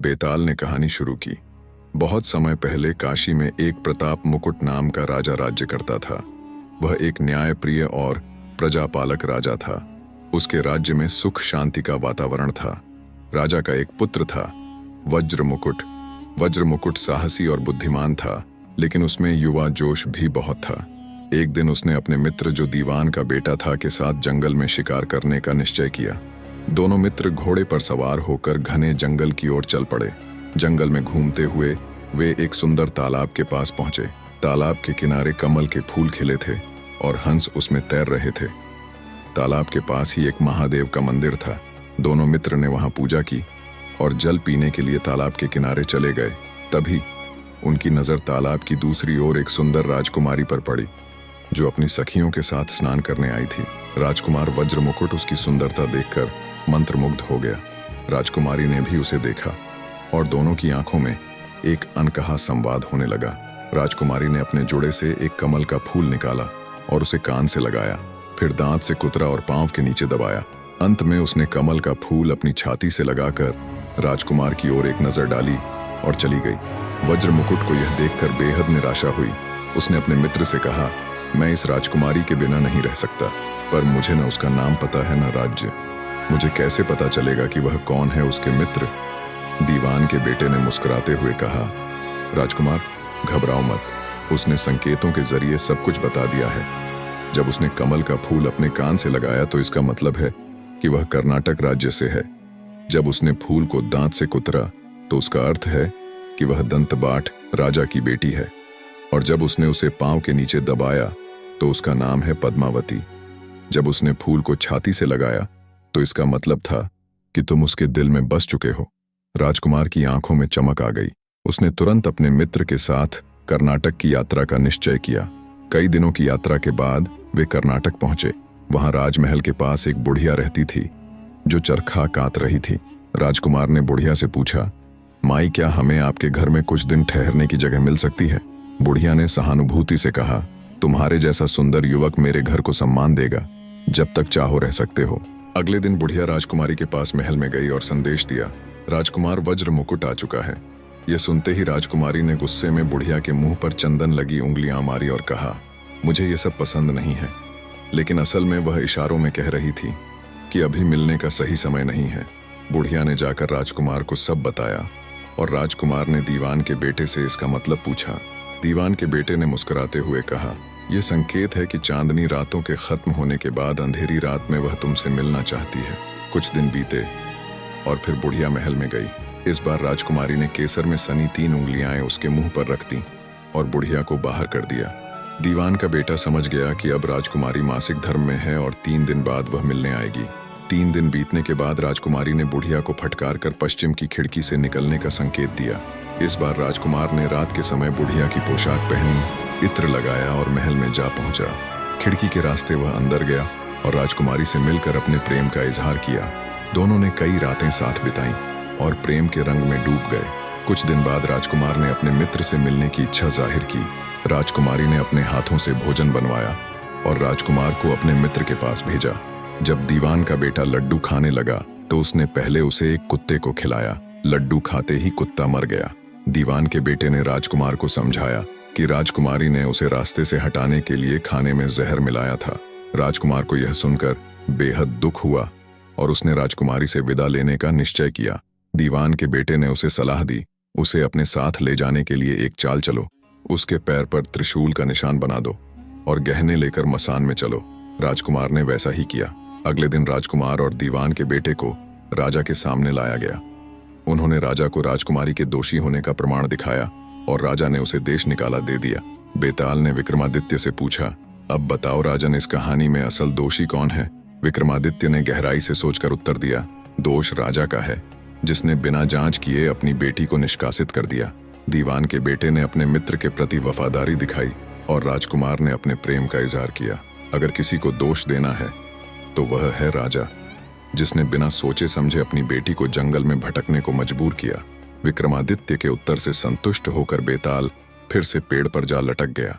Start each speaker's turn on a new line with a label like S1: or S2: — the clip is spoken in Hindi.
S1: बेताल ने कहानी शुरू की। बहुत समय पहले काशी में एक प्रताप मुकुट नाम का राजा राज्य करता था। वह एक न्यायप्रिय और प्रजापालक राजा था। उसके राज्य में सुख शांति का वातावरण था। राजा का एक पुत्र था, वज्र मुकुट। वज्र मुकुट साहसी और बुद्धिमान था, लेकिन उसमें युवा जोश भी बहुत था। एक दिन उसने अपने मित्र जो दीवान का बेटा था के साथ जंगल में शिकार करने का निश्चय किया। दोनों मित्र घोड़े पर सवार होकर घने जंगल की ओर चल पड़े। जंगल में घूमते हुए वे एक सुंदर तालाब के पास पहुंचे। तालाब के किनारे कमल के फूल खिले थे और हंस उसमें तैर रहे थे। तालाब के पास ही एक महादेव का मंदिर था। दोनों मित्र ने वहां पूजा की और जल पीने के लिए तालाब के किनारे चले गए। तभी उनकी नजर तालाब की दूसरी ओर एक सुंदर राजकुमारी पर पड़ी, जो अपनी सखियों के साथ स्नान करने आई थी। राजकुमार वज्र मुकुट उसकी सुंदरता देखकर मंत्रमुग्ध हो गया। राजकुमारी ने भी उसे देखा और दोनों की आंखों में एक अनकहा संवाद होने लगा। राजकुमारी ने अपने जोड़े से एक कमल का फूल निकाला और उसे कान से लगाया, फिर दांत से कुतरा और पांव के नीचे दबाया। अंत में उसने कमल का फूल अपनी छाती से लगाकर राजकुमार की ओर एक नजर डाली और चली गई। वज्र मुकुट को यह देखकर बेहद निराशा हुई। उसने अपने मित्र से कहा, मैं इस राजकुमारी के बिना नहीं रह सकता, पर मुझे न उसका नाम पता है न राज्य। मुझे कैसे पता चलेगा कि वह कौन है? उसके मित्र दीवान के बेटे ने मुस्कुराते हुए कहा, राजकुमार घबराओ मत, उसने संकेतों के जरिए सब कुछ बता दिया है। जब उसने कमल का फूल अपने कान से लगाया तो इसका मतलब है कि वह कर्नाटक राज्य से है। जब उसने फूल को दांत से कुतरा तो उसका अर्थ है कि वह दंतबाट राजा की बेटी है। और जब उसने उसे पांव के नीचे दबाया तो उसका नाम है पद्मावती। जब उसने फूल को छाती से लगाया तो इसका मतलब था कि तुम उसके दिल में बस चुके हो। राजकुमार की आंखों में चमक आ गई। उसने तुरंत अपने मित्र के साथ कर्नाटक की यात्रा का निश्चय किया। कई दिनों की यात्रा के बाद वे कर्नाटक पहुंचे। वहां राजमहल के पास एक बुढ़िया रहती थी जो चरखा कात रही थी। राजकुमार ने बुढ़िया से पूछा, माई क्या हमें आपके घर में कुछ दिन ठहरने की जगह मिल सकती है? बुढ़िया ने सहानुभूति से कहा, तुम्हारे जैसा सुंदर युवक मेरे घर को सम्मान देगा। जब तक चाहो रह सकते हो। अगले दिन बुढ़िया राजकुमारी के पास महल में गई और संदेश दिया, राजकुमार वज्र मुकुट आ चुका है। यह सुनते ही राजकुमारी ने गुस्से में बुढ़िया के मुंह पर चंदन लगी उंगलियां मारी और कहा, मुझे ये सब पसंद नहीं है। लेकिन असल में वह इशारों में कह रही थी कि अभी मिलने का सही समय नहीं है। बुढ़िया ने जाकर राजकुमार को सब बताया और राजकुमार ने दीवान के बेटे से इसका मतलब पूछा। दीवान के बेटे ने मुस्कुराते हुए कहा, यह संकेत है कि चांदनी रातों के खत्म होने के बाद अंधेरी रात में वह तुमसे मिलना चाहती है। कुछ दिन बीते और फिर बुढ़िया महल में गई। इस बार राजकुमारी ने केसर में सनी 3 उंगलियां उसके मुंह पर रख दी और बुढ़िया को बाहर कर दिया। दीवान का बेटा समझ गया कि अब राजकुमारी मासिक धर्म में है और 3 दिन बाद वह मिलने आएगी। 3 दिन बीतने के बाद राजकुमारी ने बुढ़िया को फटकार कर पश्चिम की खिड़की से निकलने का संकेत दिया। इस बार राजकुमार ने रात के समय बुढ़िया की पोशाक पहनी, इत्र लगाया और महल में जा पहुंचा। खिड़की के रास्ते वह अंदर गया और राजकुमारी से मिलकर अपने प्रेम का इजहार किया। दोनों ने कई रातें साथ बिताईं और प्रेम के रंग में डूब गए। कुछ दिन बाद राजकुमार ने अपने मित्र से मिलने की इच्छा जाहिर की। राजकुमारी ने अपने हाथों से भोजन बनवाया और राजकुमार को अपने मित्र के पास भेजा। जब दीवान का बेटा लड्डू खाने लगा तो उसने पहले उसे एक कुत्ते को खिलाया। लड्डू खाते ही कुत्ता मर गया। दीवान के बेटे ने राजकुमार को समझाया कि राजकुमारी ने उसे रास्ते से हटाने के लिए खाने में जहर मिलाया था। राजकुमार को यह सुनकर बेहद दुख हुआ और उसने राजकुमारी से विदा लेने का निश्चय किया। दीवान के बेटे ने उसे सलाह दी, उसे अपने साथ ले जाने के लिए एक चाल चलो। उसके पैर पर त्रिशूल का निशान बना दो और गहने लेकर मसान में चलो। राजकुमार ने वैसा ही किया। अगले दिन राजकुमार और दीवान के बेटे को राजा के सामने लाया गया। उन्होंने राजा को राजकुमारी के दोषी होने का प्रमाण दिखाया और राजा ने उसे देश निकाला दे दिया। बेताल ने विक्रमादित्य से पूछा, अब बताओ राजन, इस कहानी में असल दोषी कौन है? विक्रमादित्य ने गहराई से सोचकर उत्तर दिया, दोष राजा का है, जिसने बिना जांच किए अपनी बेटी को निष्कासित कर दिया। दीवान के बेटे ने अपने मित्र के प्रति वफादारी दिखाई और राजकुमार ने अपने प्रेम का इजहार किया। अगर किसी को दोष देना है तो वह है राजा, जिसने बिना सोचे समझे अपनी बेटी को जंगल में भटकने को मजबूर किया। विक्रमादित्य के उत्तर से संतुष्ट होकर बेताल फिर से पेड़ पर जा लटक गया।